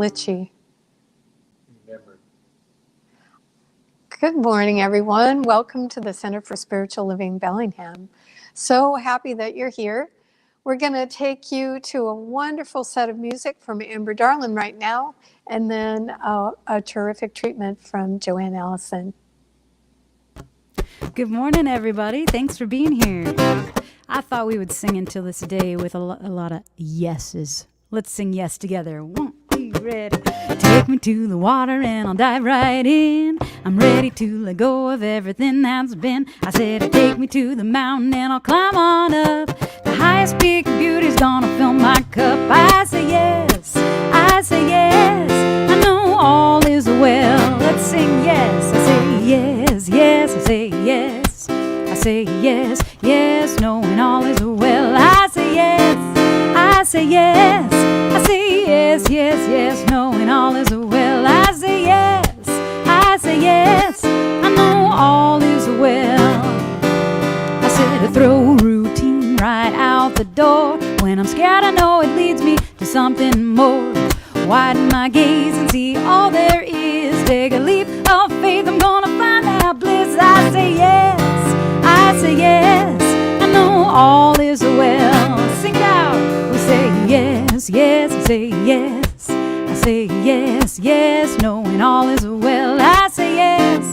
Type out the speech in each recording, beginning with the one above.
glitchy. Good morning, everyone. Welcome to the Center for Spiritual Living Bellingham. So happy that you're here. We're going to take you to a wonderful set of music from Amber Darlin right now, and then a terrific treatment from Joanne Allison. Good morning, everybody. Thanks for being here. I thought we would sing until this day with a lot of yeses. Let's sing yes together. 1, 2, ready. Take me to the water and I'll dive right in. I'm ready to let go of everything that's been. I said, take me to the mountain and I'll climb on up. The highest peak of beauty's gonna fill my cup. I say yes, I say yes. I know all is well. Let's sing yes. I say yes, yes. I say yes. I say yes, yes. Knowing all is well. I say yes, I say yes. I say yes, yes, yes. Knowing all is well. I say yes, I say yes. I know all is well. I said to throw routine right out the door. When I'm scared, I know it leads me to something more. Widen my gaze and see all there is. Take a leap of faith, I'm gonna find that bliss. I say yes, I say yes. I know all is well. Sing it out. We say yes, yes, I say yes. I say yes, yes, knowing all is well. I say yes,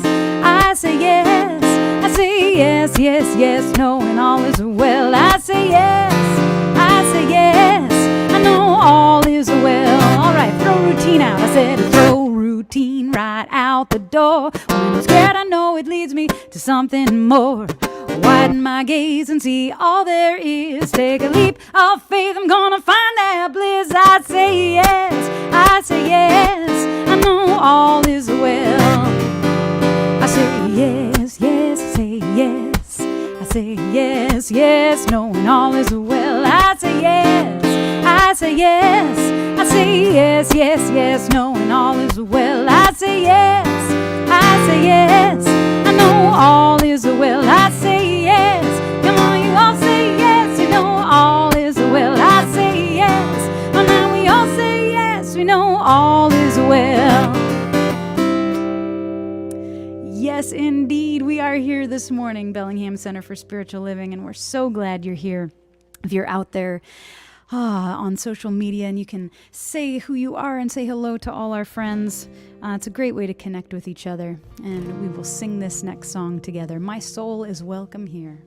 I say yes. I say yes, yes, yes, knowing all is well. I say yes, I say yes. I know all is well. All right, throw routine out. I said throw routine right out the door. When I'm scared, I know it leads me to something more. Widen my gaze and see all there is. Take a leap of faith, I'm gonna find that bliss. I say yes, I say yes. I know all is well. I say yes, yes, I say yes. I say yes, yes, knowing all is well. I say yes, I say yes. I say yes, yes, yes, knowing all is well. I say yes, I say yes. I know all is well. I say yes. Come on, you all say yes. You know all is well. I say yes. Oh, now we all say yes. We know all is well. Yes, indeed. We are here this morning, Bellingham Center for Spiritual Living, and we're so glad you're here. If you're out there on social media and you can say who you are and say hello to all our friends, it's a great way to connect with each other. And we will sing this next song together. My soul is welcome here.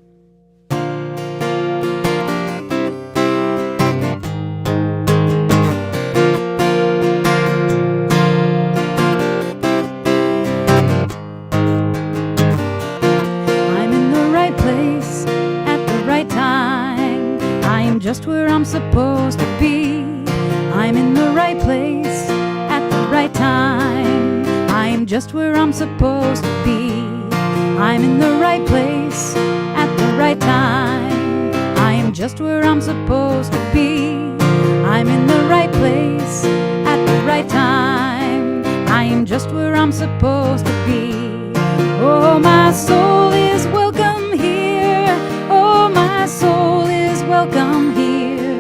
Just where I'm supposed to be. I'm in the right place at the right time. I'm just where I'm supposed to be. I'm in the right place at the right time. I am just where I'm supposed to be. I'm in the right place at the right time. I am just where I'm supposed to be. Oh, my soul is welcome here. Oh, my soul is welcome here.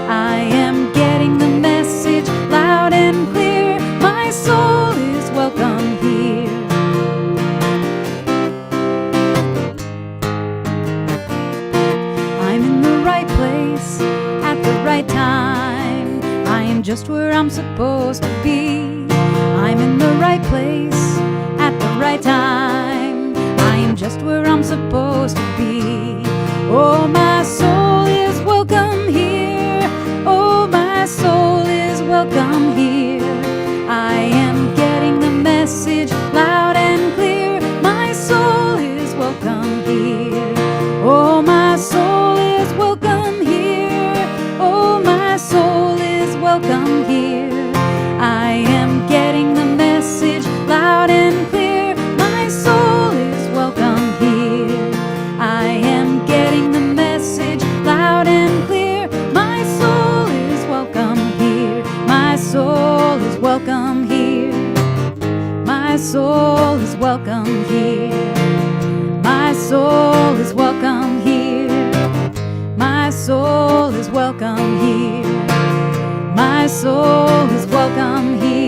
I am getting the message loud and clear. My soul is welcome here. I'm in the right place at the right time. I am just where I'm supposed to be. I'm in the right place at the right time. I am just where I'm supposed to be. Oh, my soul is welcome here. Oh, my soul is welcome here. I am getting the message loud and clear. My soul is welcome here. Oh, my soul is welcome here. Oh, my soul is welcome here. I am getting the message loud and clear. My soul is welcome here. I am getting the message loud and clear. My soul is welcome here. My soul is welcome here. My soul is welcome here. My soul is welcome here. My soul is welcome here. My soul is welcome here.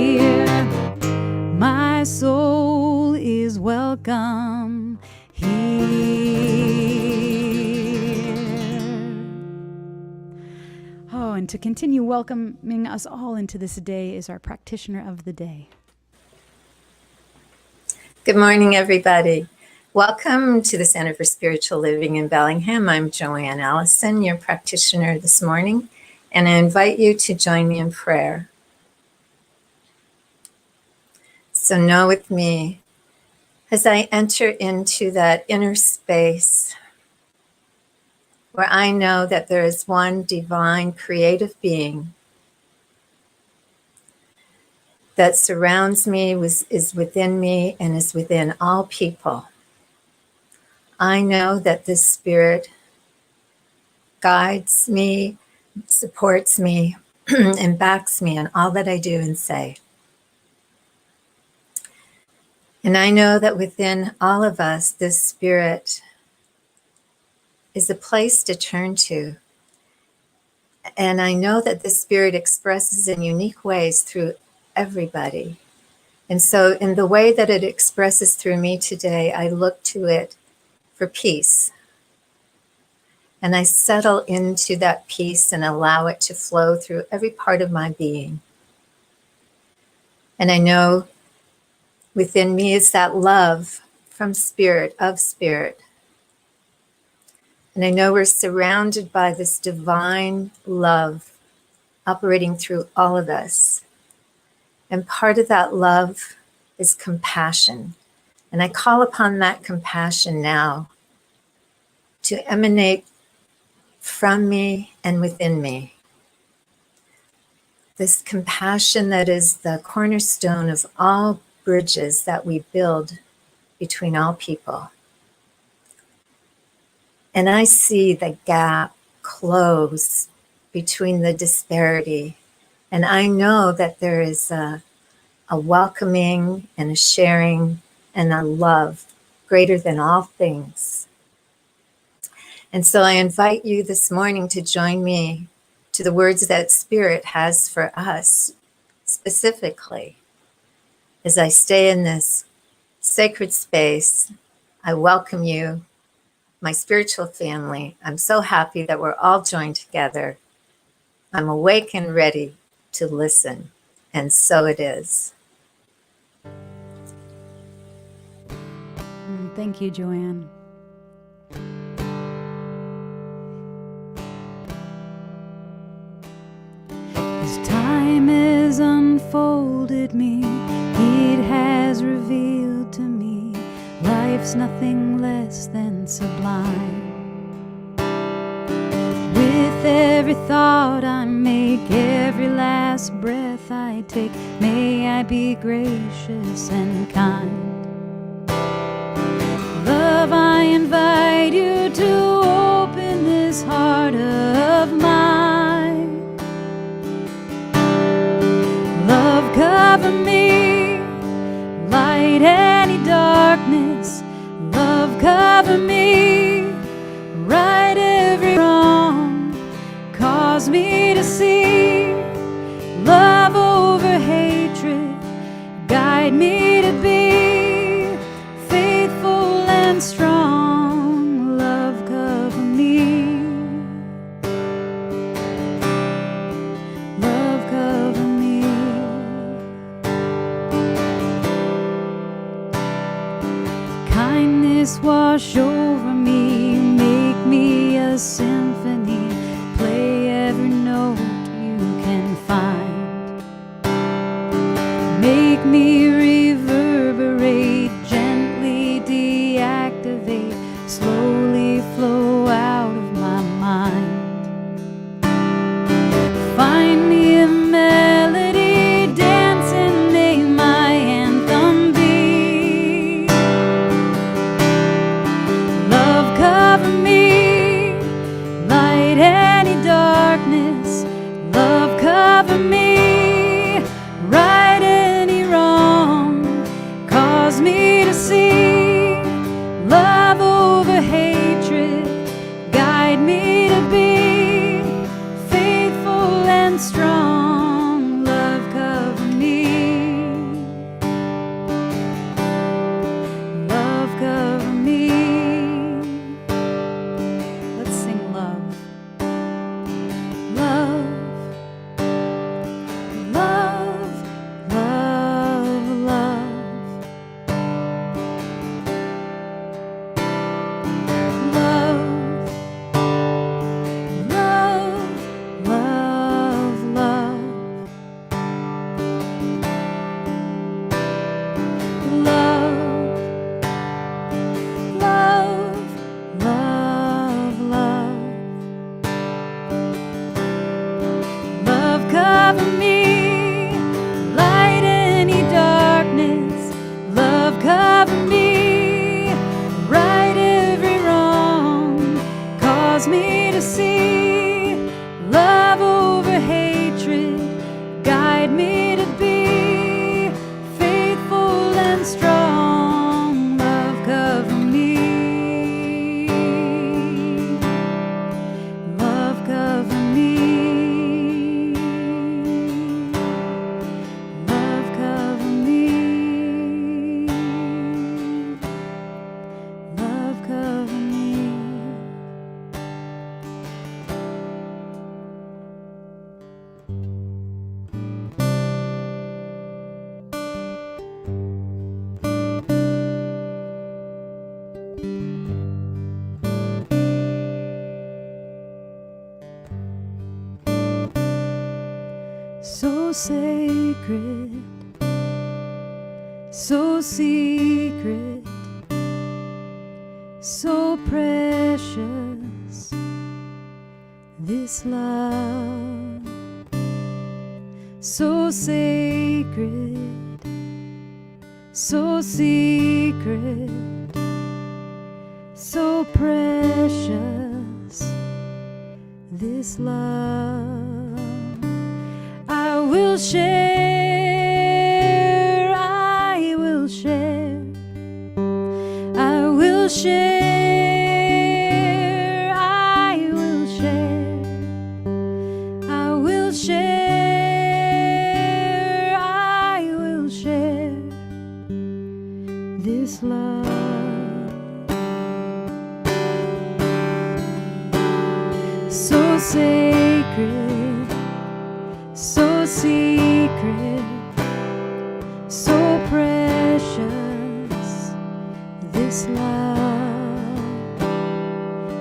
My soul is welcome here. Oh, and to continue welcoming us all into this day is our practitioner of the day. Good morning, everybody. Welcome to the Center for Spiritual Living in Bellingham. I'm Joanne Allison, your practitioner this morning, and I invite you to join me in prayer. So know with me, as I enter into that inner space where I know that there is one divine creative being that surrounds me, is within me, and is within all people. I know that this spirit guides me, supports me, and backs me in all that I do and say. And I know that within all of us, this spirit is a place to turn to. And I know that this spirit expresses in unique ways through everybody. And so in the way that it expresses through me today, I look to it for peace. And I settle into that peace and allow it to flow through every part of my being. And I know within me is that love from spirit, of spirit. And I know we're surrounded by this divine love operating through all of us. And part of that love is compassion. And I call upon that compassion now to emanate from me and within me. This compassion that is the cornerstone of all bridges that we build between all people. And I see the gap close between the disparity. And I know that there is a welcoming and a sharing and a love greater than all things. And so I invite you this morning to join me to the words that Spirit has for us specifically. As I stay in this sacred space, I welcome you, my spiritual family. I'm so happy that we're all joined together. I'm awake and ready to listen, and so it is. Thank you, Joanne. As time has unfolded me, it has revealed to me life's nothing less than sublime. With every thought I make, every last breath I take, may I be gracious and kind. Love, I invite you to open this heart of mine. Love, cover me, light any darkness. Love, cover me, right every wrong. Cause me to see love over hatred. Guide me to be faithful and strong. Love, cover me. Love, cover me. Kindness wash over me, make me a symphony, play every note you can find. Make me reverberate, gently deactivate, slowly flow out of my mind. Find me a melody, dance and may my anthem be. Love, cover me, light any darkness. Love, cover me, right any wrong. Cause me to see love over hatred. Guide me to be faithful and strong. Love, cover me. cover me, light any darkness. Love cover me, right every wrong. Cause me to see love over hatred. Guide me to be faithful and strong. Love cover me. Love cover me. Love cover me. Love cover me. So sacred, so secret, so precious, this love. So sacred, so secret, so precious, this love. I will share, I will share, I will share, I will share, I will share, I will share this love. So sacred, so secret, so precious, this love.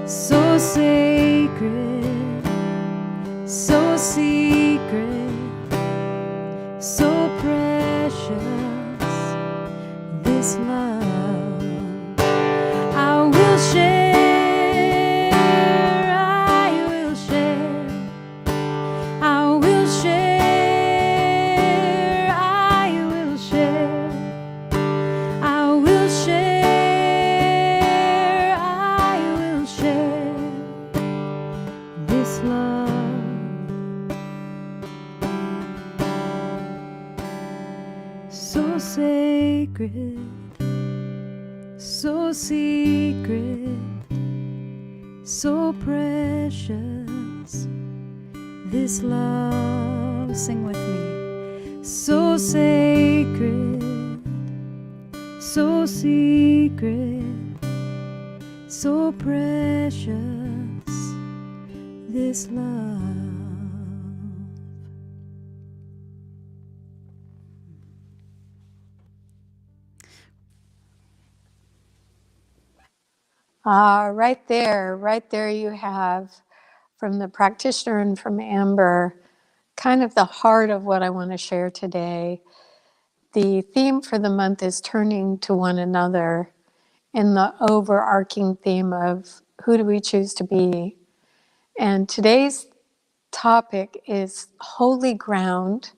So sacred, so secret, so precious, this love. I will share, I will share, I will share, I will share, I will share, I will share this love. So sacred, so secret, so precious, this love. Sing with me. So sacred, so secret, so precious, this love. Right there you have from the practitioner and from Amber, kind of the heart of what I want to share today. The theme for the month is turning to one another, and the overarching theme of who do we choose to be. And today's topic is holy ground,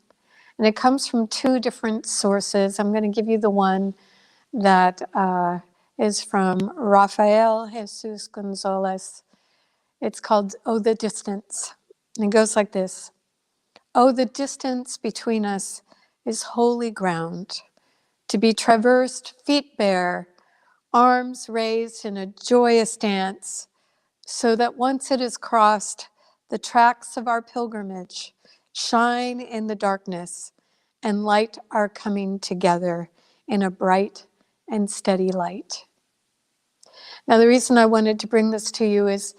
and it comes from two different sources. I'm going to give you the one that is from Rafael Jesus Gonzalez. It's called Oh, the Distance. And it goes like this. Oh, the distance between us is holy ground, to be traversed feet bare, arms raised in a joyous dance, so that once it is crossed, the tracks of our pilgrimage shine in the darkness and light our coming together in a bright and steady light. Now, the reason I wanted to bring this to you is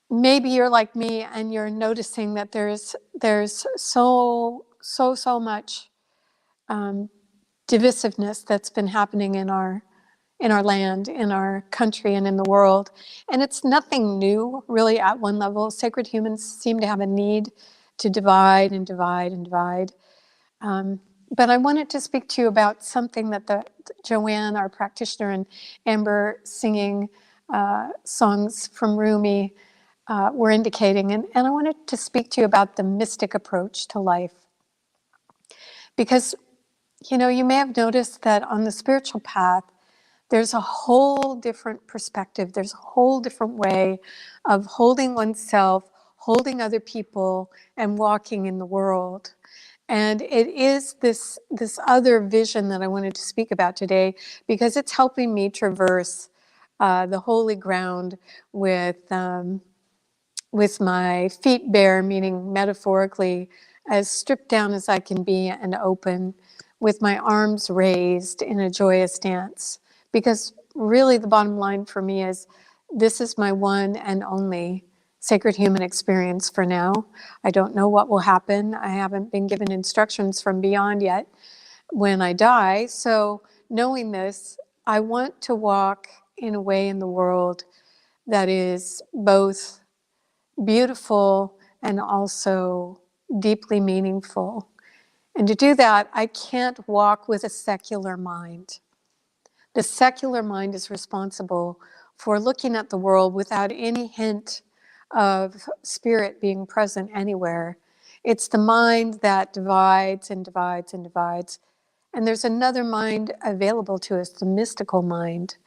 maybe you're like me and you're noticing that there's so much divisiveness that's been happening in our land, in our country, and in the world. And it's nothing new, really, at one level. Sacred humans seem to have a need to divide and divide and divide. But I wanted to speak to you about something that Joanne, our practitioner, and Amber singing songs from Rumi were indicating. And I wanted to speak to you about the mystic approach to life. Because, you may have noticed that on the spiritual path, there's a whole different perspective. There's a whole different way of holding oneself, holding other people, and walking in the world. And it is this other vision that I wanted to speak about today, because it's helping me traverse the holy ground with my feet bare, meaning metaphorically, as stripped down as I can be and open, with my arms raised in a joyous dance. Because really, the bottom line for me is this is my one and only sacred human experience for now. I don't know what will happen. I haven't been given instructions from beyond yet when I die. So, knowing this, I want to walk in a way in the world that is both beautiful and also deeply meaningful. And to do that, I can't walk with a secular mind. The secular mind is responsible for looking at the world without any hint of spirit being present anywhere. It's the mind that divides and divides and divides. And there's another mind available to us, the mystical mind.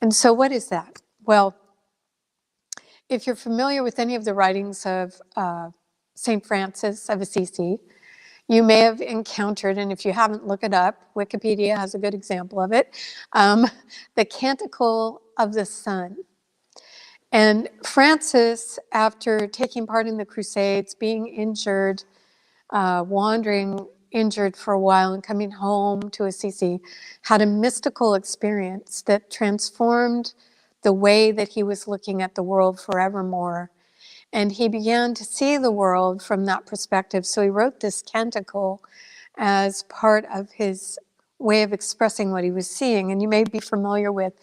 And so, what is that? Well, if you're familiar with any of the writings of St. Francis of Assisi, you may have encountered, and if you haven't, look it up, Wikipedia has a good example of it, the Canticle of the Sun. And Francis, after taking part in the Crusades, being injured, wandering injured for a while and coming home to Assisi, had a mystical experience that transformed the way that he was looking at the world forevermore. And he began to see the world from that perspective. So he wrote this canticle as part of his way of expressing what he was seeing. And you may be familiar with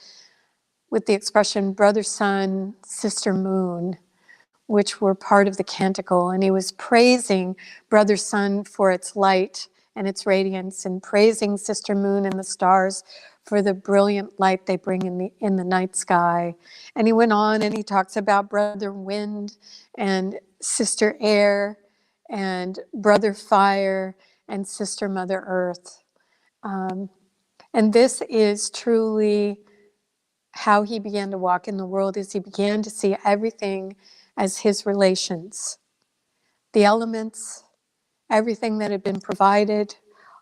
the expression brother sun, sister moon, which were part of the canticle. And he was praising brother sun for its light and its radiance, and praising sister moon and the stars for the brilliant light they bring in the night sky. And he went on and he talks about brother wind and sister air and brother fire and sister mother earth. And this is truly how he began to walk in the world, as he began to see everything as his relations. The elements, everything that had been provided,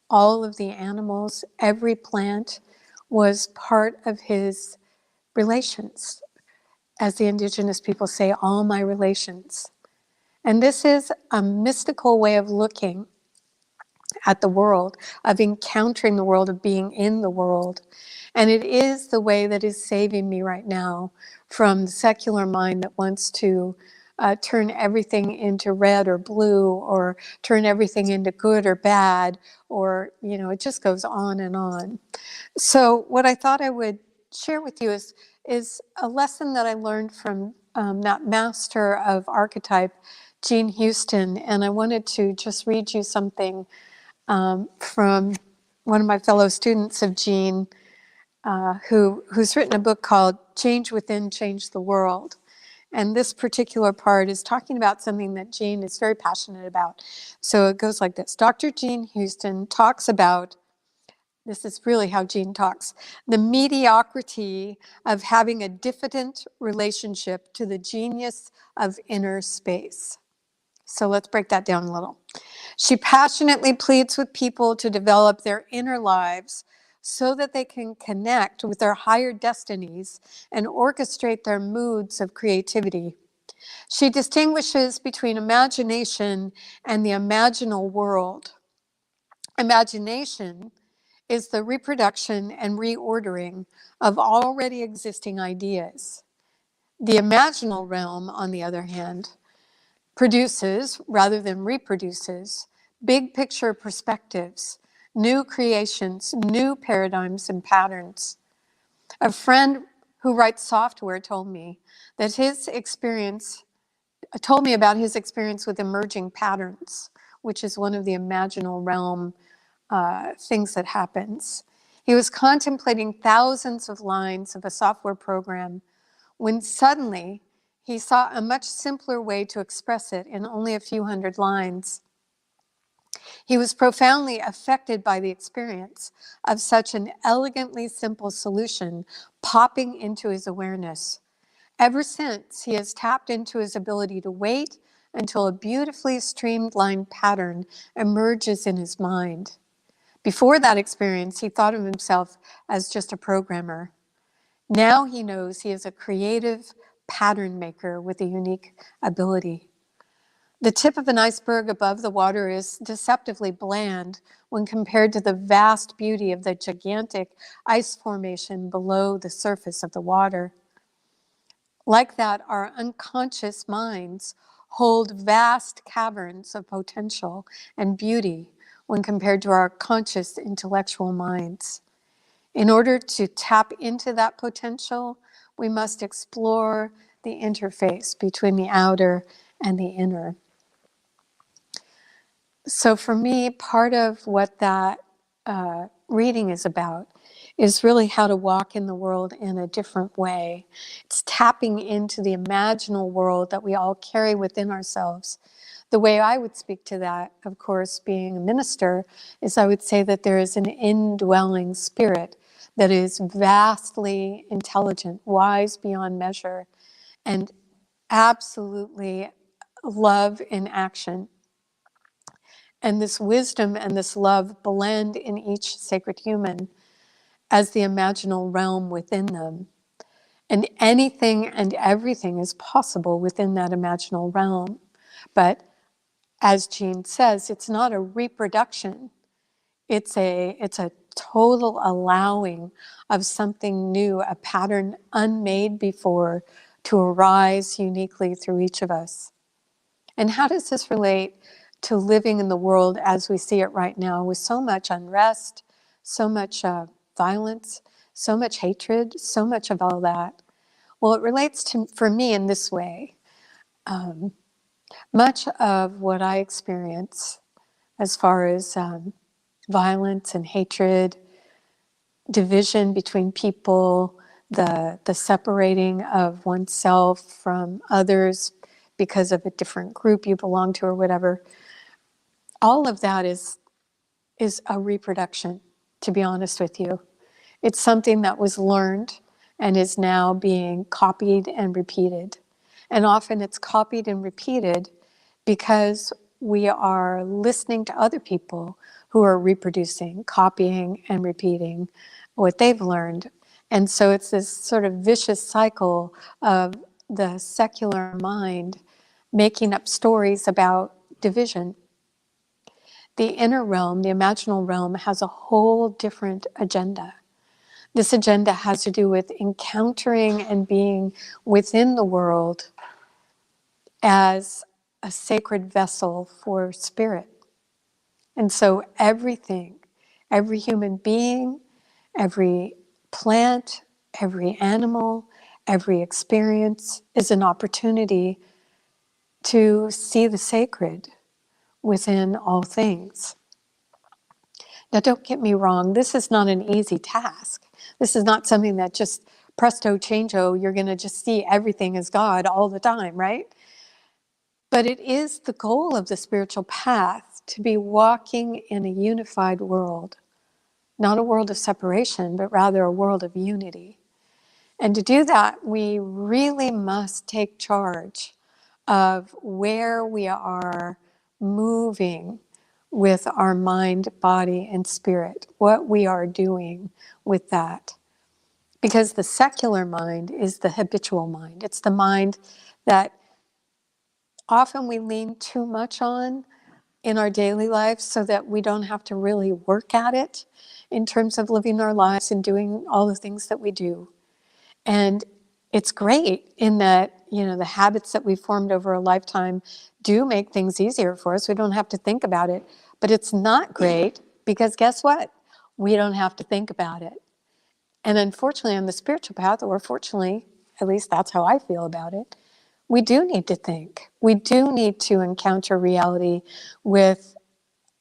all of the animals, every plant was part of his relations. As the indigenous people say, all my relations. And this is a mystical way of looking at the world, of encountering the world, of being in the world. And it is the way that is saving me right now from the secular mind that wants to turn everything into red or blue, or turn everything into good or bad, or, it just goes on and on. So what I thought I would share with you is a lesson that I learned from that master of archetype, Jean Houston. And I wanted to just read you something from one of my fellow students of Jean, who's written a book called Change Within, Change the World. And this particular part is talking about something that Jean is very passionate about. So it goes like this. Dr. Jean Houston talks about, this is really how Jean talks, the mediocrity of having a diffident relationship to the genius of inner space. So let's break that down a little. She passionately pleads with people to develop their inner lives so that they can connect with their higher destinies and orchestrate their moods of creativity. She distinguishes between imagination and the imaginal world. Imagination is the reproduction and reordering of already existing ideas. The imaginal realm, on the other hand, produces, rather than reproduces, big picture perspectives, new creations, new paradigms and patterns. A friend who writes software told me about his experience with emerging patterns, which is one of the imaginal realm things that happens. He was contemplating thousands of lines of a software program when suddenly He saw a much simpler way to express it in only a few hundred lines. He was profoundly affected by the experience of such an elegantly simple solution popping into his awareness. Ever since, he has tapped into his ability to wait until a beautifully streamlined pattern emerges in his mind. Before that experience, he thought of himself as just a programmer. Now he knows he is a creative pattern maker with a unique ability. The tip of an iceberg above the water is deceptively bland when compared to the vast beauty of the gigantic ice formation below the surface of the water. Like that, our unconscious minds hold vast caverns of potential and beauty when compared to our conscious intellectual minds. In order to tap into that potential, we must explore the interface between the outer and the inner. So for me, part of what that reading is about is really how to walk in the world in a different way. It's tapping into the imaginal world that we all carry within ourselves. The way I would speak to that, of course, being a minister, is I would say that there is an indwelling spirit that is vastly intelligent, wise beyond measure, and absolutely love in action. And this wisdom and this love blend in each sacred human as the imaginal realm within them. And anything and everything is possible within that imaginal realm. But as Jean says, it's not a reproduction. It's a total allowing of something new, a pattern unmade before, to arise uniquely through each of us. And how does this relate to living in the world as we see it right now, with so much unrest, so much violence, so much hatred, so much of all that? Well, it relates to, for me, in this way. Much of what I experience as far as violence and hatred, division between people, the separating of oneself from others because of a different group you belong to or whatever, all of that is a reproduction, to be honest with you. It's something that was learned and is now being copied and repeated. And often it's copied and repeated because we are listening to other people who are reproducing, copying, and repeating what they've learned. And so it's this sort of vicious cycle of the secular mind making up stories about division. The inner realm, the imaginal realm, has a whole different agenda. This agenda has to do with encountering and being within the world as a sacred vessel for spirit. And so everything, every human being, every plant, every animal, every experience is an opportunity to see the sacred within all things. Now, don't get me wrong, this is not an easy task. This is not something that just presto changeo, you're going to just see everything as God all the time, right? But it is the goal of the spiritual path to be walking in a unified world, not a world of separation, but rather a world of unity. And to do that, we really must take charge of where we are moving with our mind, body, and spirit, what we are doing with that. Because the secular mind is the habitual mind. It's the mind that often we lean too much on in our daily lives so that we don't have to really work at it in terms of living our lives and doing all the things that we do. And it's great in that, the habits that we've formed over a lifetime do make things easier for us. We don't have to think about it. But it's not great because guess what? We don't have to think about it. And unfortunately, on the spiritual path, or fortunately, at least that's how I feel about it, we do need to think. We do need to encounter reality with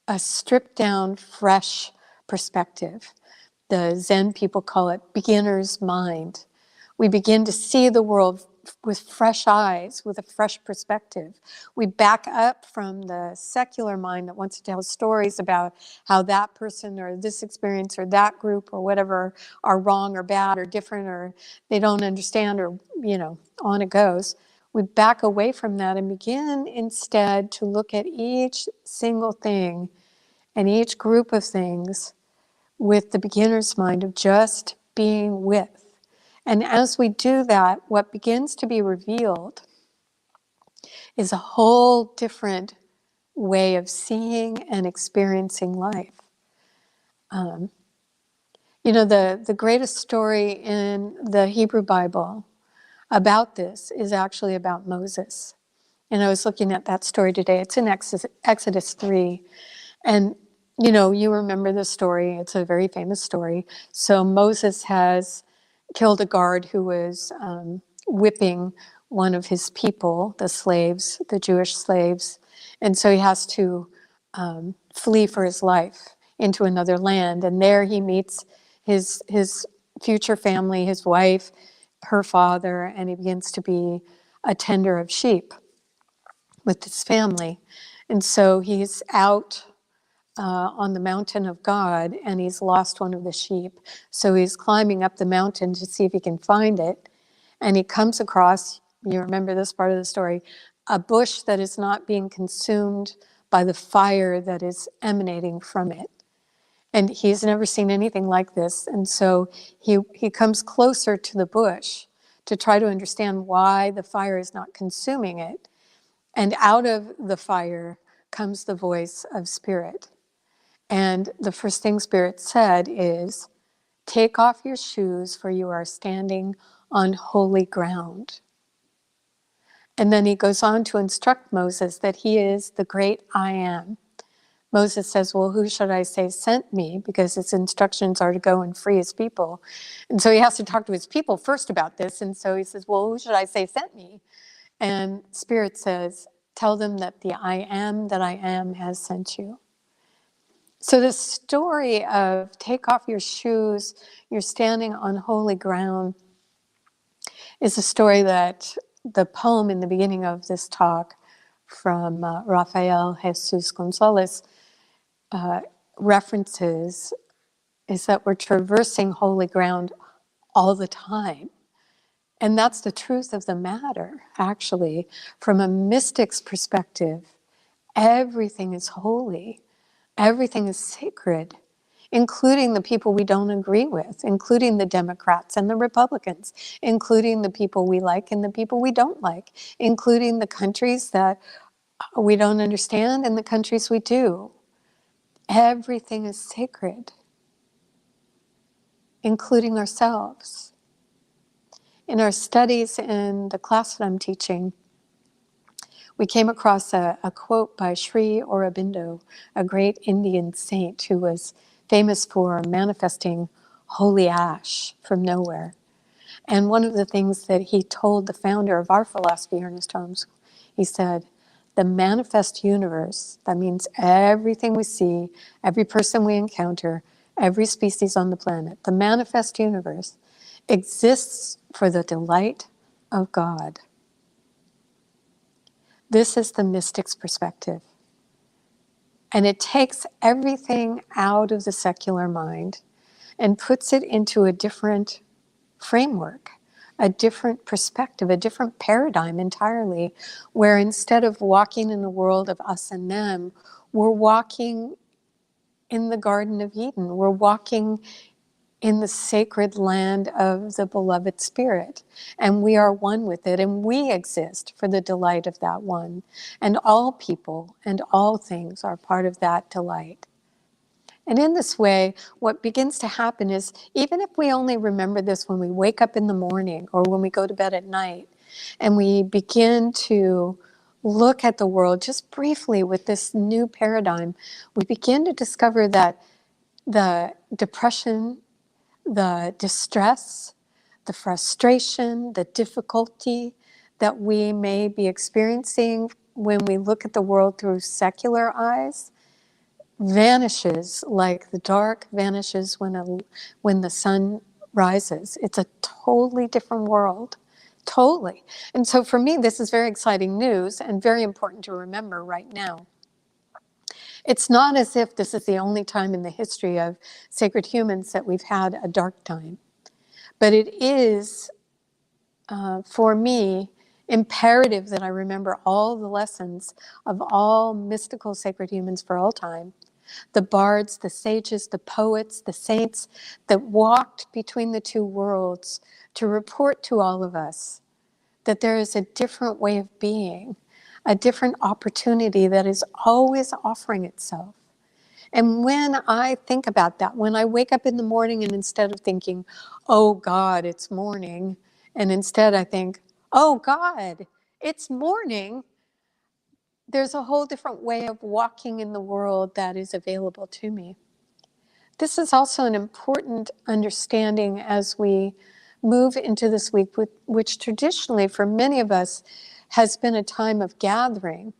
a stripped down, fresh perspective. The Zen people call it beginner's mind. We begin to see the world with fresh eyes, with a fresh perspective. We back up from the secular mind that wants to tell stories about how that person or this experience or that group or whatever are wrong or bad or different or they don't understand or, on it goes. We back away from that and begin instead to look at each single thing and each group of things with the beginner's mind of just being with. And as we do that, what begins to be revealed is a whole different way of seeing and experiencing life. The greatest story in the Hebrew Bible about this is actually about Moses. And I was looking at that story today. It's in Exodus 3. And, you remember the story. It's a very famous story. So Moses has killed a guard who was whipping one of his people, the slaves, the Jewish slaves. And so he has to flee for his life into another land. And there he meets his future family, his wife, her father, and he begins to be a tender of sheep with his family. And so he's out on the mountain of God, and he's lost one of the sheep. So he's climbing up the mountain to see if he can find it. And he comes across, you remember this part of the story, a bush that is not being consumed by the fire that is emanating from it. And he's never seen anything like this. And so he comes closer to the bush to try to understand why the fire is not consuming it. And out of the fire comes the voice of Spirit. And the first thing Spirit said is, "Take off your shoes, for you are standing on holy ground." And then he goes on to instruct Moses that he is the great I am. Moses says, well, who should I say sent me? Because his instructions are to go and free his people. And so he has to talk to his people first about this. And so he says, well, who should I say sent me? And Spirit says, tell them that the I am that I am has sent you. So the story of take off your shoes, you're standing on holy ground, is a story that the poem in the beginning of this talk from Rafael Jesus Gonzalez references is that we're traversing holy ground all the time. And that's the truth of the matter, actually. From a mystic's perspective, everything is holy. Everything is sacred, including the people we don't agree with, including the Democrats and the Republicans, including the people we like and the people we don't like, including the countries that we don't understand and the countries we do. Everything is sacred, including ourselves. In our studies in the class that I'm teaching, we came across a quote by Sri Aurobindo, a great Indian saint who was famous for manifesting holy ash from nowhere. And one of the things that he told the founder of our philosophy, Ernest Holmes, he said, the manifest universe, that means everything we see, every person we encounter, every species on the planet, the manifest universe exists for the delight of God. This is the mystic's perspective. And it takes everything out of the secular mind and puts it into a different framework, a different perspective, a different paradigm entirely, where instead of walking in the world of us and them, we're walking in the Garden of Eden. We're walking in the sacred land of the beloved Spirit. And we are one with it, and we exist for the delight of that one. And all people and all things are part of that delight. And in this way, what begins to happen is, even if we only remember this when we wake up in the morning or when we go to bed at night, and we begin to look at the world just briefly with this new paradigm, we begin to discover that the depression, the distress, the frustration, the difficulty that we may be experiencing when we look at the world through secular eyes vanishes like the dark vanishes when the sun rises. It's a totally different world, Totally. And so for me, this is very exciting news and very important to remember right now. It's not as if this is the only time in the history of sacred humans that we've had a dark time, but it is, for me, imperative that I remember all the lessons of all mystical sacred humans for all time. The bards, the sages, the poets, the saints that walked between the two worlds to report to all of us that there is a different way of being, a different opportunity that is always offering itself. And when I think about that, when I wake up in the morning and instead of thinking, oh God, it's morning, and instead I think, oh God, it's morning, there's a whole different way of walking in the world that is available to me. This is also an important understanding as we move into this week, which traditionally for many of us has been a time of gathering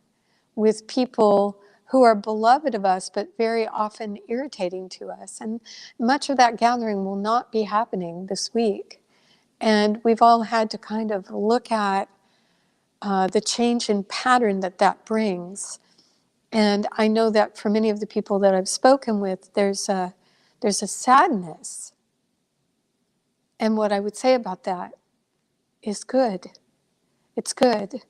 with people who are beloved of us, but very often irritating to us. And much of that gathering will not be happening this week. And we've all had to kind of look at the change in pattern that that brings. And I know that for many of the people that I've spoken with, there's a sadness. And what I would say about that is good. It's good.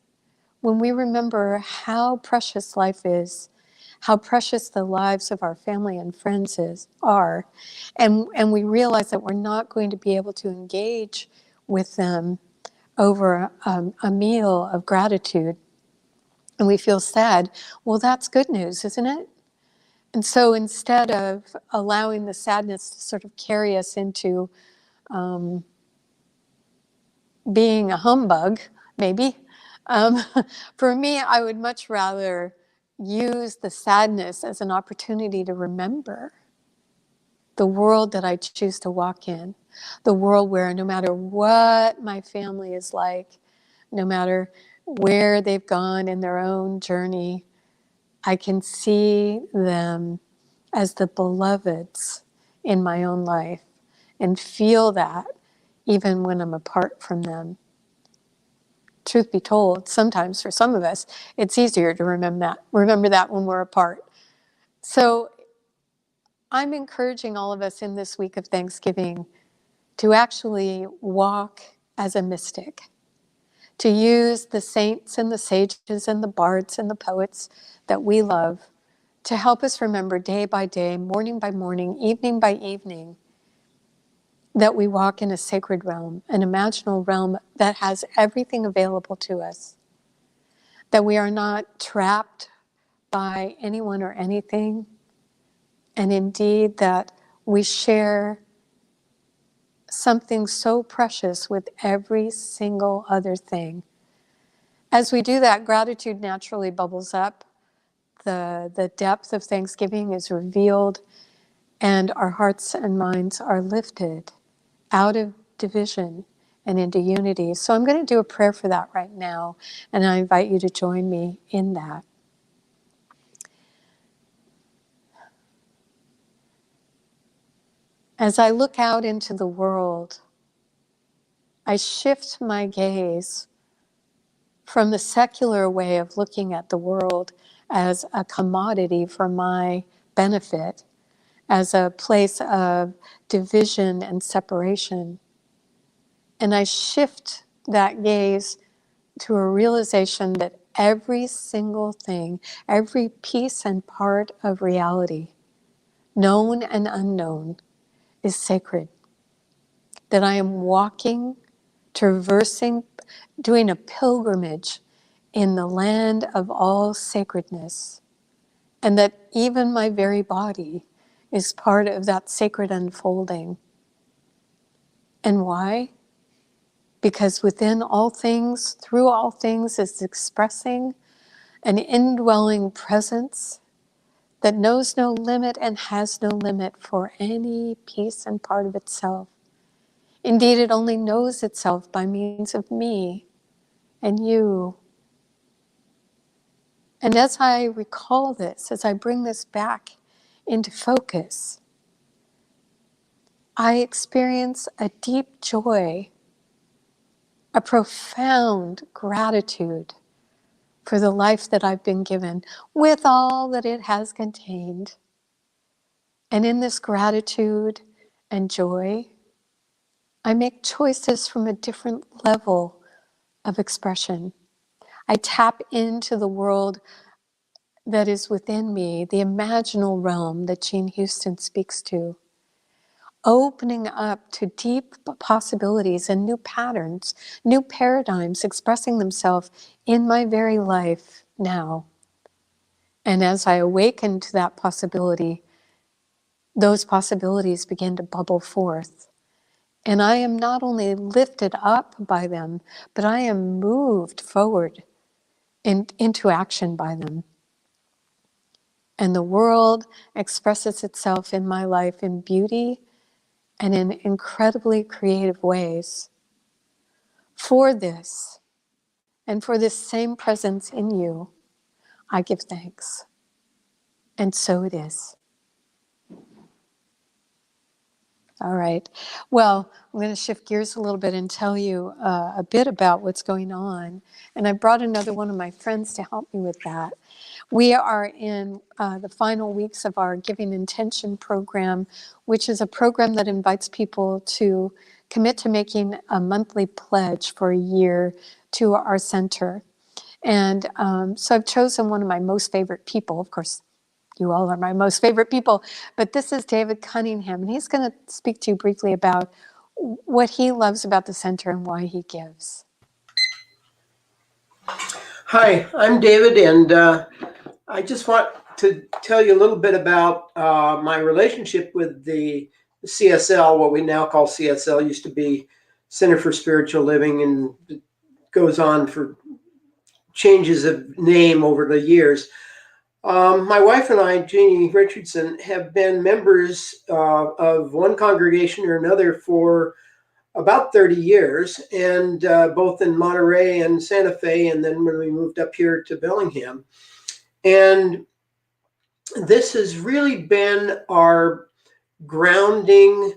When we remember how precious life is, how precious the lives of our family and friends are, and we realize that we're not going to be able to engage with them over a meal of gratitude, and we feel sad, well, that's good news, isn't it? And so instead of allowing the sadness to sort of carry us into being a humbug, maybe, um, for me, I would much rather use the sadness as an opportunity to remember the world that I choose to walk in, the world where no matter what my family is like, no matter where they've gone in their own journey, I can see them as the beloveds in my own life and feel that even when I'm apart from them. Truth be told, sometimes for some of us, it's easier to remember that when we're apart. So I'm encouraging all of us in this week of Thanksgiving to actually walk as a mystic, to use the saints and the sages and the bards and the poets that we love to help us remember day by day, morning by morning, evening by evening, that we walk in a sacred realm, an imaginal realm that has everything available to us, that we are not trapped by anyone or anything, and indeed that we share something so precious with every single other thing. As we do that, gratitude naturally bubbles up. The depth of Thanksgiving is revealed, and our hearts and minds are lifted out of division and into unity. So I'm going to do a prayer for that right now, and I invite you to join me in that. As I look out into the world, I shift my gaze from the secular way of looking at the world as a commodity for my benefit, as a place of division and separation. And I shift that gaze to a realization that every single thing, every piece and part of reality, known and unknown, is sacred. That I am walking, traversing, doing a pilgrimage in the land of all sacredness, and that even my very body is part of that sacred unfolding. And why? Because within all things, through all things, is expressing an indwelling presence that knows no limit and has no limit for any piece and part of itself. Indeed, it only knows itself by means of me and you. And as I recall this, as I bring this back into focus, I experience a deep joy a profound gratitude for the life that I've been given with all that it has contained. And in this gratitude and joy, I make choices from a different level of expression. I tap into the world that is within me, the imaginal realm that Jean Houston speaks to, opening up to deep possibilities and new patterns, new paradigms expressing themselves in my very life now. And as I awaken to that possibility, those possibilities begin to bubble forth. And I am not only lifted up by them, but I am moved forward into action by them. And the world expresses itself in my life in beauty and in incredibly creative ways. For this, and for this same presence in you, I give thanks. And so it is. All right. Well, I'm going to shift gears a little bit and tell you a bit about what's going on. And I brought another one of my friends to help me with that. We are in the final weeks of our Giving Intention program, which is a program that invites people to commit to making a monthly pledge for a year to our center. And so I've chosen one of my most favorite people. Of course, you all are my most favorite people, but this is David Cunningham, and he's going to speak to you briefly about what he loves about the center and why he gives. Hi, I'm David, and I just want to tell you a little bit about my relationship with the CSL, what we now call CSL, used to be Center for Spiritual Living, and it goes on for changes of name over the years. My wife and I, Jeannie Richardson, have been members of one congregation or another for about 30 years, and both in Monterey and Santa Fe, and then when we moved up here to Bellingham. And this has really been our grounding,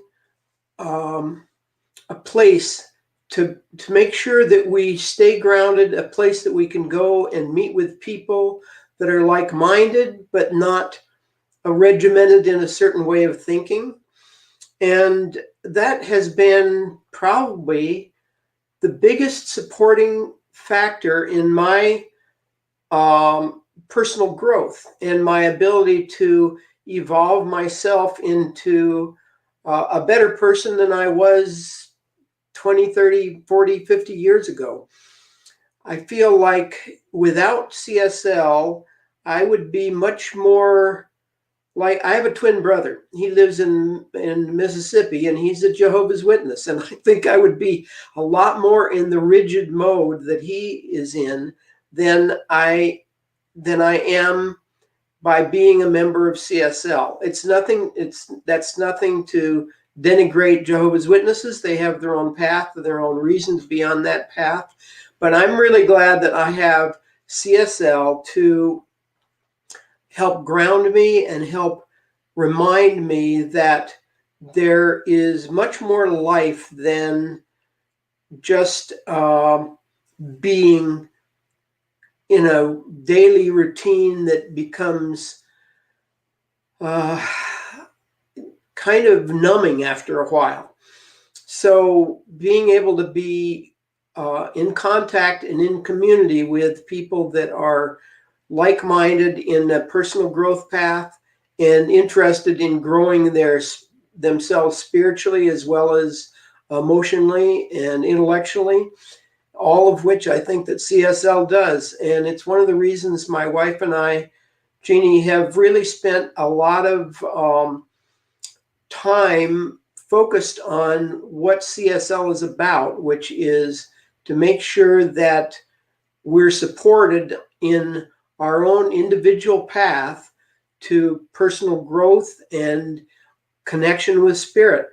a place to make sure that we stay grounded, a place that we can go and meet with people that are like-minded, but not regimented in a certain way of thinking. And that has been probably the biggest supporting factor in my personal growth and my ability to evolve myself into a better person than I was 20, 30, 40, 50 years ago. I feel like without CSL, I would be much more like, I have a twin brother. He lives in Mississippi, and he's a Jehovah's Witness. And I think I would be a lot more in the rigid mode that he is in than I am by being a member of CSL. That's nothing to denigrate Jehovah's Witnesses. They have their own path, their own reasons beyond that path. But I'm really glad that I have CSL to help ground me and help remind me that there is much more life than just being in a daily routine that becomes kind of numbing after a while. So being able to be in contact and in community with people that are like-minded in a personal growth path and interested in growing themselves spiritually as well as emotionally and intellectually, all of which I think that CSL does. And it's one of the reasons my wife and I, Jeannie, have really spent a lot of time focused on what CSL is about, which is to make sure that we're supported in our own individual path to personal growth and connection with spirit.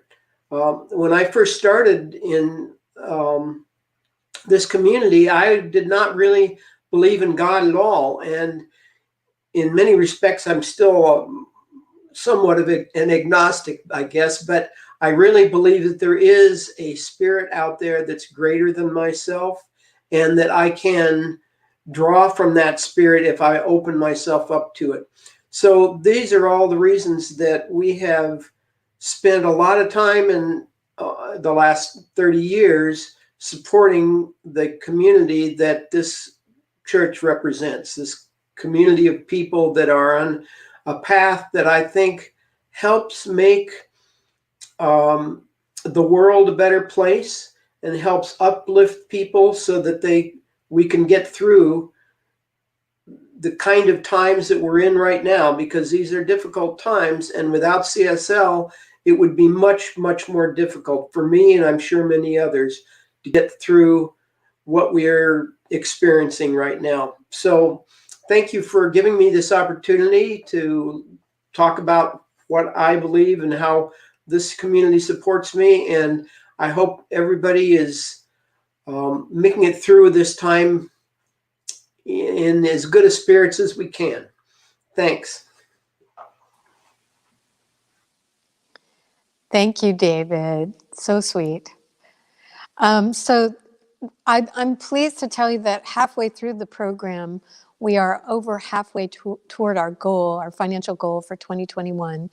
When I first started in this community, I did not really believe in God at all. And in many respects, I'm still somewhat of an agnostic, I guess, but I really believe that there is a spirit out there that's greater than myself, and that I can draw from that spirit if I open myself up to it. So these are all the reasons that we have spent a lot of time in the last 30 years supporting the community that this church represents, this community of people that are on a path that I think helps make the world a better place and helps uplift people so that we can get through the kind of times that we're in right now, because these are difficult times, and without CSL it would be much, much more difficult for me, and I'm sure many others, to get through what we're experiencing right now. So thank you for giving me this opportunity to talk about what I believe and how this community supports me, and I hope everybody is making it through this time in as good a spirits as we can. Thanks. Thank you, David. So sweet. So I'm pleased to tell you that halfway through the program, we are over halfway toward our goal, our financial goal for 2021.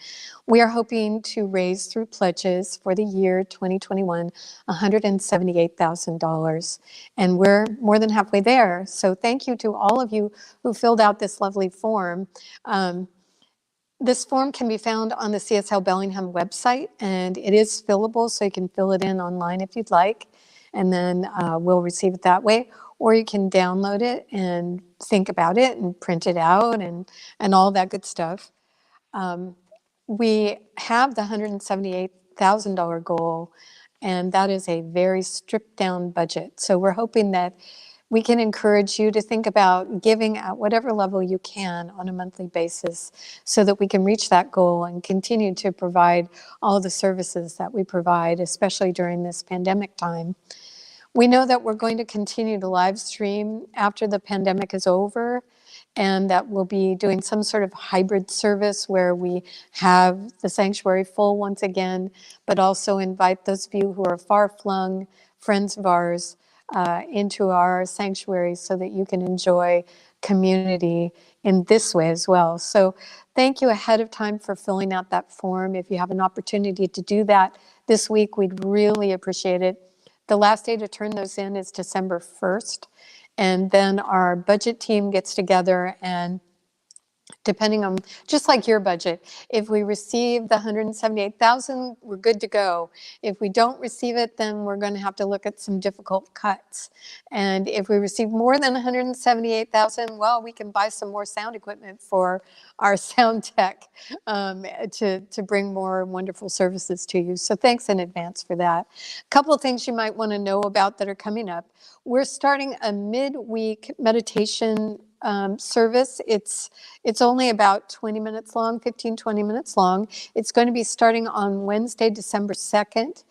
We are hoping to raise through pledges for the year 2021 $178,000, and we're more than halfway there. So thank you to all of you who filled out this lovely form. This form can be found on the CSL Bellingham website, and it is fillable, so you can fill it in online if you'd like, and then we'll receive it that way. Or you can download it and think about it and print it out and all that good stuff. We have the $178,000 goal, and that is a very stripped down budget. So we're hoping that we can encourage you to think about giving at whatever level you can on a monthly basis so that we can reach that goal and continue to provide all the services that we provide, especially during this pandemic time. We know that we're going to continue to live stream after the pandemic is over, and that we'll be doing some sort of hybrid service where we have the sanctuary full once again, but also invite those of you who are far-flung friends of ours into our sanctuary so that you can enjoy community in this way as well. So thank you ahead of time for filling out that form. If you have an opportunity to do that this week, we'd really appreciate it. The last day to turn those in is December 1st. And then our budget team gets together, and depending on, just like your budget, if we receive the 178,000, we're good to go. If we don't receive it, then we're going to have to look at some difficult cuts. And if we receive more than 178,000, well, we can buy some more sound equipment for our sound tech to bring more wonderful services to you. So thanks in advance for that. A couple of things you might want to know about that are coming up. We're starting a midweek meditation service. It's only about 20 minutes long, 15, 20 minutes long. It's going to be starting on Wednesday, December 2nd.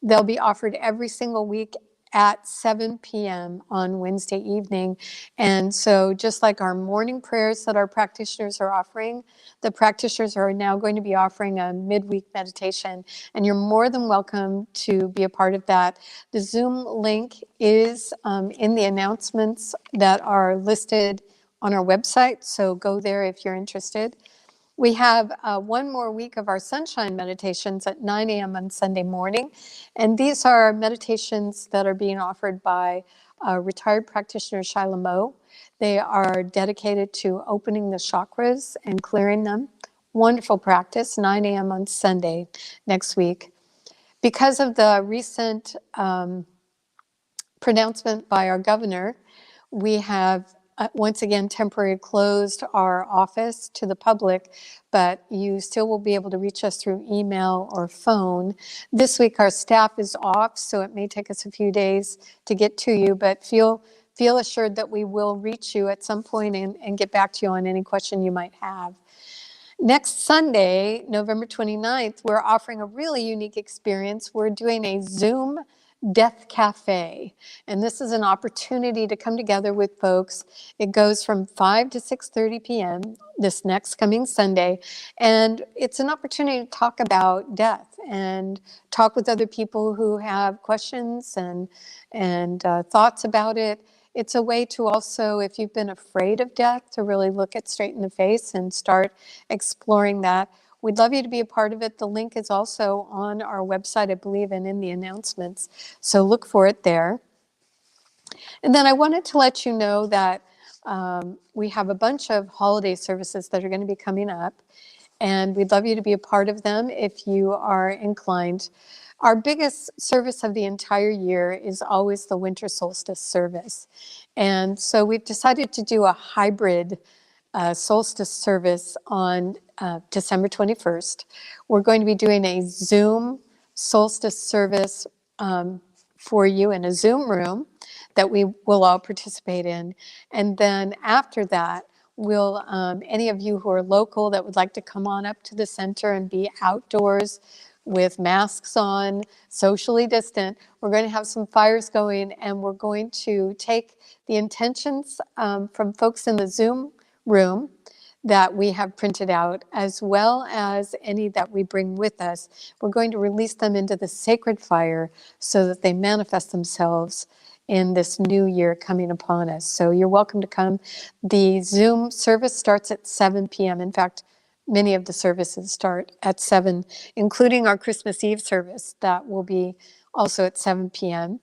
They'll be offered every single week at 7 p.m. on Wednesday evening. And so just like our morning prayers that our practitioners are offering, the practitioners are now going to be offering a midweek meditation, and you're more than welcome to be a part of that. The Zoom link is in the announcements that are listed on our website, so go there if you're interested. We have one more week of our sunshine meditations at 9 a.m. on Sunday morning. And these are meditations that are being offered by retired practitioner Shyla Moe. They are dedicated to opening the chakras and clearing them. Wonderful practice, 9 a.m. on Sunday next week. Because of the recent pronouncement by our governor, we have once again temporarily closed our office to the public, but you still will be able to reach us through email or phone. This week our staff is off, so it may take us a few days to get to you, but feel assured that we will reach you at some point and get back to you on any question you might have. Next Sunday, November 29th, we're offering a really unique experience. We're doing a Zoom Death Cafe. And this is an opportunity to come together with folks. It goes from 5 to 6:30 p.m. this next coming Sunday. And it's an opportunity to talk about death and talk with other people who have questions and thoughts about it. It's a way to also, if you've been afraid of death, to really look it straight in the face and start exploring that. We'd love you to be a part of it. The link is also on our website, I believe, and in the announcements. So look for it there. And then I wanted to let you know that we have a bunch of holiday services that are going to be coming up, and we'd love you to be a part of them if you are inclined. Our biggest service of the entire year is always the winter solstice service. And so we've decided to do a hybrid solstice service on December 21st. We're going to be doing a Zoom solstice service for you in a Zoom room that we will all participate in. And then after that, we'll, any of you who are local that would like to come on up to the center and be outdoors with masks on, socially distant, we're going to have some fires going, and we're going to take the intentions from folks in the Zoom room that we have printed out, as well as any that we bring with us. We're going to release them into the sacred fire so that they manifest themselves in this new year coming upon us. So you're welcome to come. The Zoom service starts at 7 p.m. In fact, many of the services start at 7, including our Christmas Eve service that will be also at 7 p.m.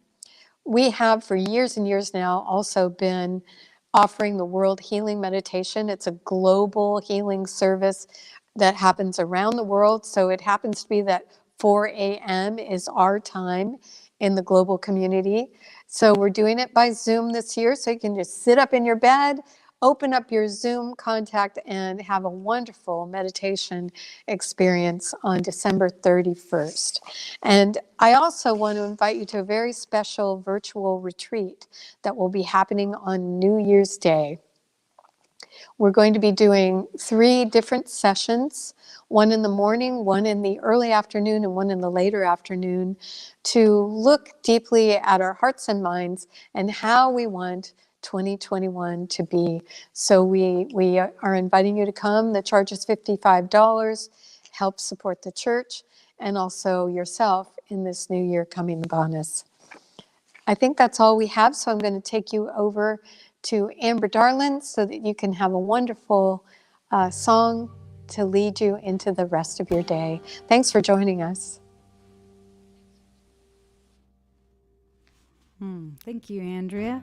We have for years and years now also been offering the World Healing Meditation. It's a global healing service that happens around the world. So it happens to be that 4 a.m. is our time in the global community. So we're doing it by Zoom this year. So you can just sit up in your bed, open up your Zoom contact, and have a wonderful meditation experience on December 31st. And I also want to invite you to a very special virtual retreat that will be happening on New Year's Day. We're going to be doing 3 different sessions, one in the morning, one in the early afternoon, and one in the later afternoon, to look deeply at our hearts and minds and how we want 2021 to be. So we are inviting you to come. The charge is $55, help support the church and also yourself in this new year coming upon us. I think that's all we have, so I'm going to take you over to Amber Darlin so that you can have a wonderful song to lead you into the rest of your day. Thanks for joining us. Thank you, Andrea.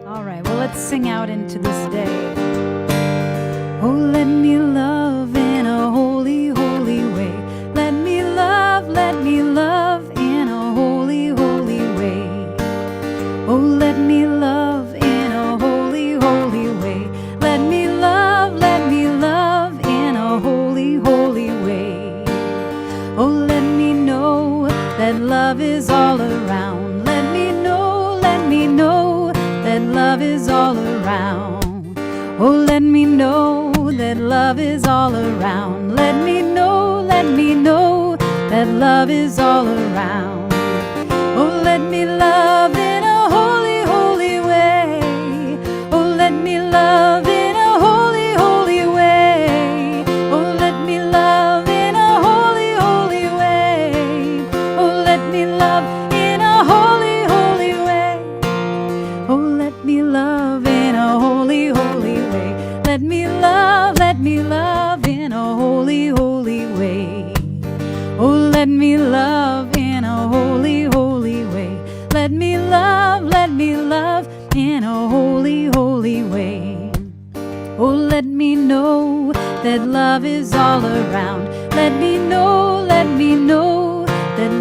All right, well, let's sing out into this day. Oh, let me love in a holy, holy way. Let me love in a holy, holy way. Oh, let me love in a holy, holy way. Let me love in a holy, holy way. Oh, let me know that love is all around. Let me know that love is all around. Oh, let me know that love is all around. Let me know that love is all around. Oh, let me love in a holy, holy way. Oh, let me love in a holy, holy way. Oh, let me love in a holy, holy way. Oh, let me love in a holy, holy way. Oh, let me love in a holy, holy way. Let me love in a holy, holy way. Oh, let me love in a holy, holy way. Let me love in a holy, holy way. Oh, let me know that love is all around. Let me know that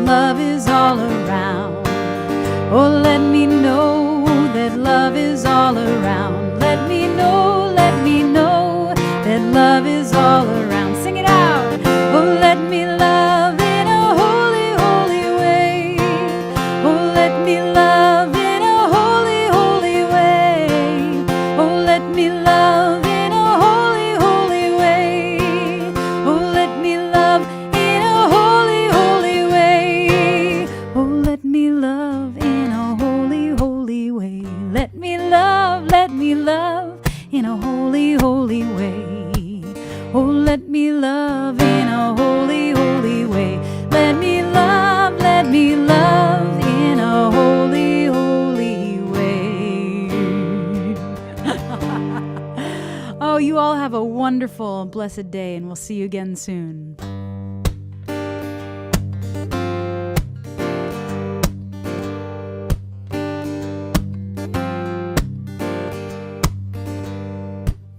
love is all around. Oh, let me know that love is all around. Let me know that love is all around. Sing it out. Oh, let me love in a holy, holy way. Oh, let me love in a holy, holy way. Oh, let me love in a holy, holy way. Oh, let me love in a holy, holy way. Oh, let me in a holy, holy way. Oh, let me love in a holy, holy way. Let me love in a holy, holy way. Oh, you all have a wonderful, blessed day, and we'll see you again soon.